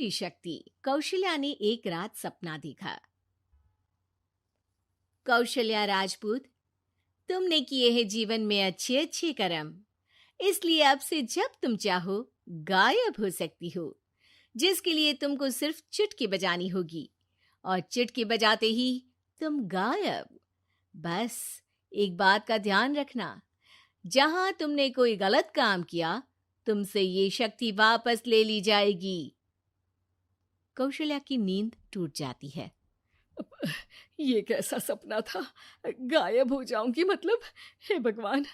शक्ति। कौशल्या ने एक रात सपना देखा। कौशल्या राजपूत, तुमने किए हैं जीवन में अच्छे अच्छे कर्म, इसलिए अब से जब तुम चाहो गायब हो सकती हो, जिसके लिए तुमको सिर्फ चुटकी बजानी होगी और चुटकी बजाते ही तुम गायब। बस एक बात का ध्यान रखना, जहां तुमने कोई गलत काम किया, तुमसे ये शक्ति वापस ले ली जाएगी। कौशल्या की नींद टूट जाती है। ये कैसा सपना था? गायब हो जाऊंगी मतलब? हे भगवान,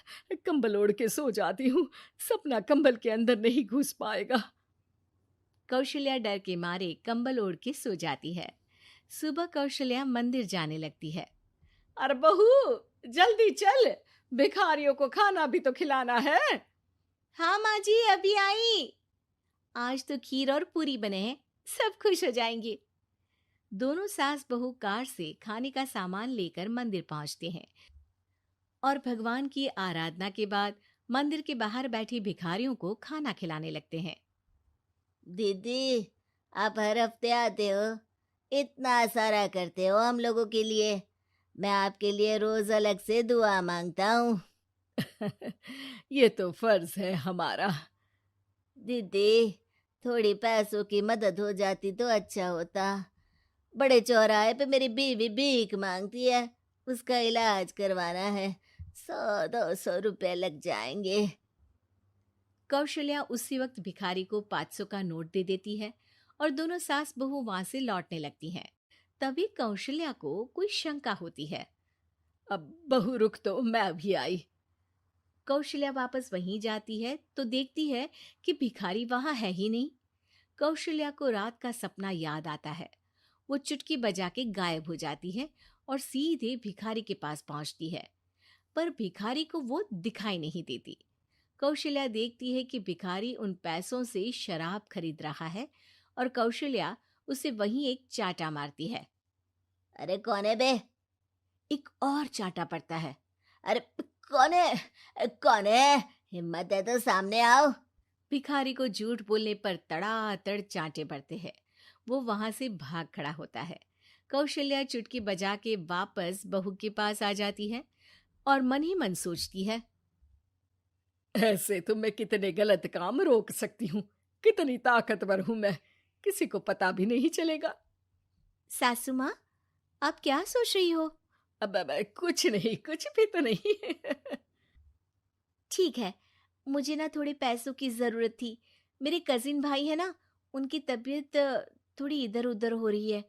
कंबल ओढ़ के सो जाती हूँ, सपना कंबल के अंदर नहीं घुस पाएगा। कौशल्या डर के मारे कंबल ओढ़ के सो जाती है। सुबह कौशल्या मंदिर जाने लगती है। अरे बहू, जल्दी चल, भिखारियों को खाना भी तो खिलाना है। हाँ माँ जी, अभी आई। आज तो खीर और पूरी बने हैं, सब खुश हो जाएंगे। दोनों सास बहू कार से खाने का सामान लेकर मंदिर पहुंचते हैं और भगवान की आराधना के बाद मंदिर के बाहर बैठे भिखारियों को खाना खिलाने लगते हैं। दीदी, आप हर हफ्ते आते हो, इतना सारा करते हो हम लोगों के लिए। मैं आपके लिए रोज अलग से दुआ मांगता हूँ। ये तो फर्ज है हमारा। दीदी, थोड़ी पैसों की मदद हो जाती तो अच्छा होता। बड़े चौराहे पे मेरी बीवी भीख मांगती है, उसका इलाज करवाना है, 100-200 रुपए लग जाएंगे। कौशल्या उसी वक्त भिखारी को 500 का नोट दे देती है और दोनों सास बहू वहां से लौटने लगती हैं। तभी कौशल्या को कोई शंका होती है। अब बहू रुक, तो मैं अभी आई। कौशल्या वापस वहीं जाती है तो देखती है कि भिखारी वहां है ही नहीं। कौशल्या को रात का सपना याद आता है। वो चुटकी बजा के गायब हो जाती है और सीधे भिखारी के पास पहुंचती है, पर भिखारी को वो दिखाई नहीं देती। कौशल्या देखती है कि भिखारी उन पैसों से शराब खरीद रहा है और कौशल्या उसे वहीं एक चाटा मारती है। अरे कौन है बे? एक और चाटा पड़ता है। अरे कौन है? कौन है? हिम्मत है तो सामने आओ। भिखारी को झूठ बोलने पर तड़ातड़ चांटे पड़ते हैं। वो वहां से भाग खड़ा होता है। कौशल्या चुटकी बजा के वापस बहू के पास आ जाती है और मन ही मन सोचती है, ऐसे तो मैं कितने गलत काम रोक सकती हूँ, कितनी ताकतवर हूँ मैं, किसी को पता भी नहीं चलेगा। सासू माँ, आप क्या सोच रही हो? अब कुछ नहीं, कुछ भी तो नहीं। ठीक है, मुझे ना थोड़े पैसों की जरूरत थी। मेरे कजिन भाई है ना, उनकी तबीयत थोड़ी इधर उधर हो रही है।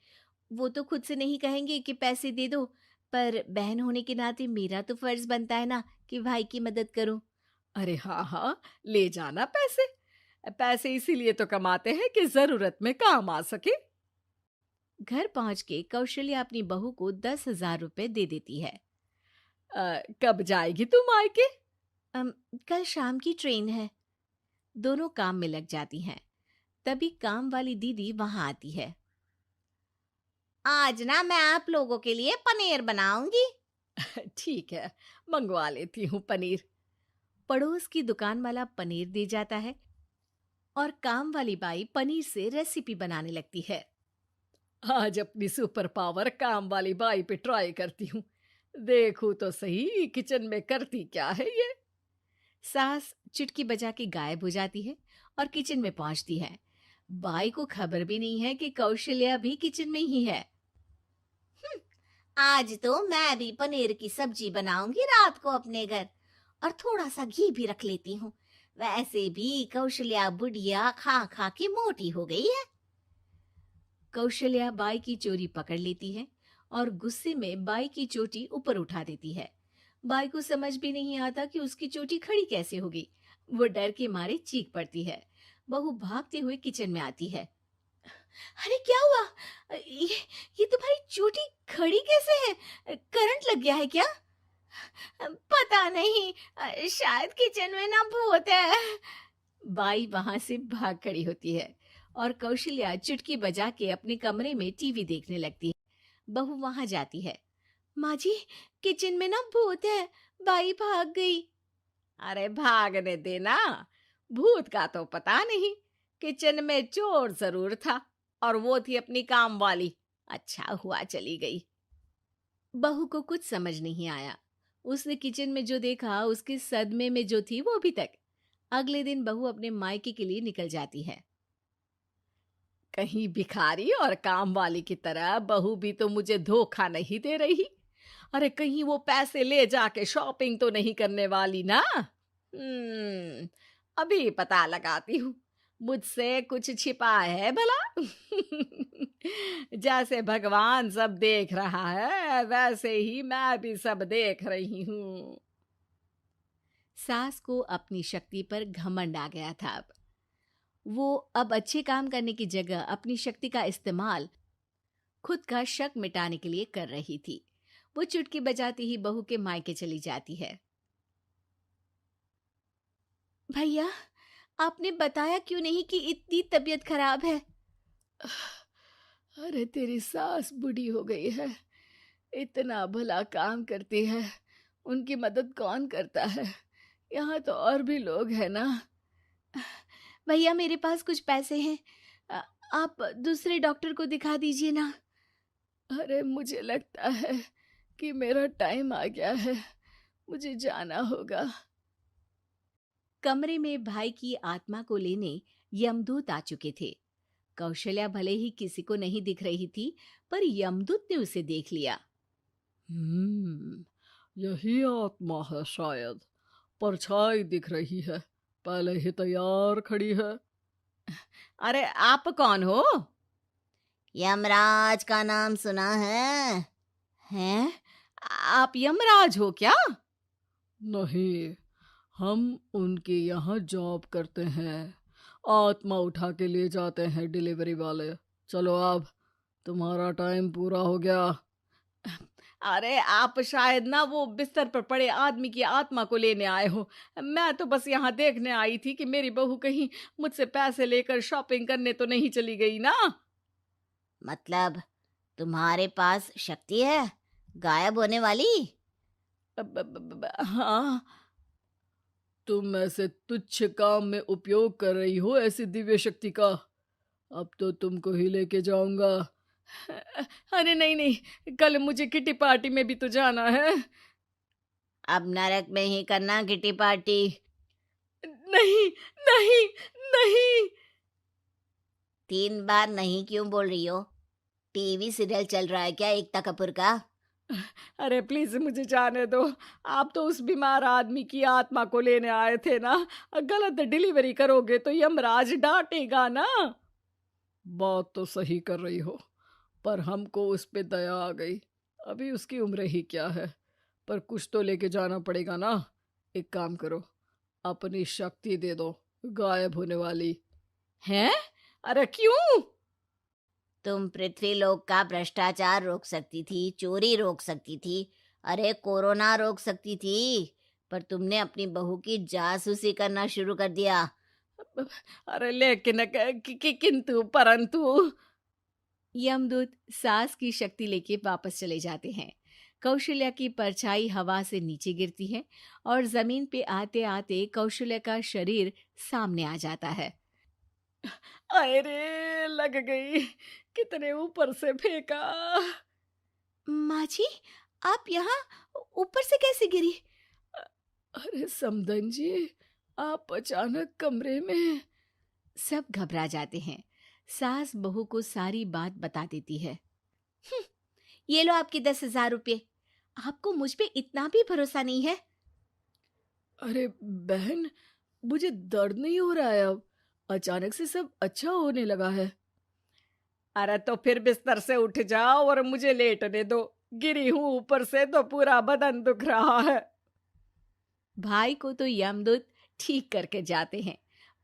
वो तो खुद से नहीं कहेंगे कि पैसे दे दो, पर बहन होने के नाते मेरा तो फर्ज बनता है ना कि भाई की मदद करूं। अरे हाँ हाँ, ले जाना पैसे। पैसे इसीलिए तो कमाते हैं कि जरूरत में काम आ सके। घर पहुंच के कौशल्या अपनी बहू को 10,000 रुपए दे देती है। कब जाएगी तुम मायके? अम, कल शाम की ट्रेन है। दोनों काम में लग जाती हैं। तभी काम वाली दीदी वहां आती है। आज ना मैं आप लोगों के लिए पनीर बनाऊंगी। ठीक है, मंगवा लेती हूँ पनीर। पड़ोस की दुकान वाला पनीर दे जाता है और काम वाली बाई पनीर से रेसिपी बनाने लगती है। आज अपनी सुपर पावर काम वाली बाई पे ट्राई करती हूँ, देखूं तो सही किचन में करती क्या है ये। सास चुटकी बजा के गायब हो जाती है और किचन में पहुंचती है। बाई को खबर भी नहीं है कि कौशल्या भी किचन में ही है। आज तो मैं भी पनीर की सब्जी बनाऊंगी रात को अपने घर, और थोड़ा सा घी भी रख लेती हूँ। वैसे भी कौशल्या बुढ़िया खा खा के मोटी हो गई है। कौशल्या बाई की चोरी पकड़ लेती है और गुस्से में बाई की चोटी ऊपर उठा देती है। बाई को समझ भी नहीं आता कि उसकी चोटी खड़ी कैसे होगी। वो डर के मारे चीख पड़ती है। बहू भागते हुए किचन में आती है। अरे क्या हुआ? ये तुम्हारी चोटी खड़ी कैसे है? करंट लग गया है क्या? पता नहीं, शायद किचन में ना भूत है। बाई वहां से भाग खड़ी होती है और कौशल्या चुटकी बजा के अपने कमरे में टीवी देखने लगती है। बहू वहां जाती है। माँ जी, किचन में ना भूत है, बाई भाग गई। अरे भागने देना, भूत का तो पता नहीं, किचन में चोर जरूर था और वो थी अपनी काम वाली। अच्छा हुआ चली गई। बहू को कुछ समझ नहीं आया। उसने किचन में जो देखा उसके सदमे में जो थी वो अभी तक। अगले दिन बहू अपने मायके के लिए निकल जाती है। कहीं भिखारी और काम वाली की तरह बहू भी तो मुझे धोखा नहीं दे रही। अरे कहीं वो पैसे ले जाके शॉपिंग तो नहीं करने वाली ना। अभी पता लगाती हूँ। मुझसे कुछ छिपा है भला। जैसे भगवान सब देख रहा है वैसे ही मैं भी सब देख रही हूँ। सास को अपनी शक्ति पर घमंड आ गया था। वो अब अच्छे काम करने की जगह अपनी शक्ति का इस्तेमाल खुद का शक मिटाने के लिए कर रही थी। वो चुटकी बजाती ही बहू के मायके चली जाती है। भैया, आपने बताया क्यों नहीं कि इतनी तबीयत खराब है? अरे तेरी सास बूढ़ी हो गई है, इतना भला काम करती है, उनकी मदद कौन करता है? यहाँ तो और भी लोग हैं ना। भैया, मेरे पास कुछ पैसे हैं, आप दूसरे डॉक्टर को दिखा दीजिए ना। अरे मुझे लगता है कि मेरा टाइम आ गया है, मुझे जाना होगा। कमरे में भाई की आत्मा को लेने यमदूत आ चुके थे। कौशल्या भले ही किसी को नहीं दिख रही थी, पर यमदूत ने उसे देख लिया। यही आत्मा है शायद, परछाई दिख रही है, पहले ही तैयार खड़ी है। अरे आप कौन हो? यमराज का नाम सुना है? हैं? आप यमराज हो क्या? नहीं, हम उनके यहाँ जॉब करते हैं, आत्मा उठा के ले जाते हैं डिलीवरी वाले। चलो अब तुम्हारा टाइम पूरा हो गया। अरे आप शायद ना वो बिस्तर पर पड़े आदमी की आत्मा को लेने आए हो। मैं तो बस यहाँ देखने आई थी कि मेरी बहू कहीं मुझसे पैसे लेकर शॉपिंग करने तो नहीं चली गई ना। मतलब तुम्हारे पास शक्ति है गायब होने वाली? हाँ। तुम ऐसे तुच्छ काम में उपयोग कर रही हो ऐसी दिव्य शक्ति का। अब तो तुमको ही लेके जाऊंगा। अरे नहीं नहीं, कल मुझे किटी पार्टी में भी तो जाना है। अब नरक में ही करना किटी पार्टी। नहीं नहीं नहीं। 3 बार नहीं क्यों बोल रही हो? टीवी सीरियल चल रहा है क्या एकता कपूर का? अरे प्लीज मुझे जाने दो। आप तो उस बीमार आदमी की आत्मा को लेने आए थे ना। गलत डिलीवरी करोगे तो यमराज डांटेगा ना। बात तो सही कर रही हो, पर हमको उस पे दया आ गई। अभी उसकी उम्र ही क्या है, पर कुछ तो लेके जाना पड़ेगा ना। एक काम करो, अपनी शक्ति दे दो, गायब होने वाली। हैं? अरे क्यों? तुम पृथ्वी लोक का भ्रष्टाचार रोक सकती थी, चोरी रोक सकती थी, अरे कोरोना रोक सकती थी, पर तुमने अपनी बहू की जासूसी करना शुरू कर दिया। अरे लेकिन किंतु परंतु। यमदूत सास की शक्ति लेके वापस चले जाते हैं। कौशल्या की परछाई हवा से नीचे गिरती है और जमीन पे आते आते कौशल्या का शरीर सामने आ जाता है। अरे लग गई, कितने ऊपर से फेंका। माँ जी, आप यहाँ ऊपर से कैसे गिरी? अरे समधन जी, आप अचानक कमरे में। सब घबरा जाते हैं। सास बहू को सारी बात बता देती है। ये लो आपके 10,000 रुपये। आपको मुझ पे इतना भी भरोसा नहीं है? अरे बहन, मुझे दर्द नहीं हो रहा है, अब अचानक से सब अच्छा होने लगा है। अरे तो फिर बिस्तर से उठ जाओ और मुझे लेटने दो। गिरी हूं ऊपर से तो पूरा बदन दुख रहा है। भाई को तो यमदूत ठीक करके जाते हैं,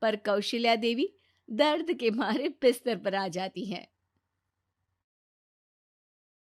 पर कौशल्या देवी दर्द के मारे बिस्तर पर आ जाती हैं।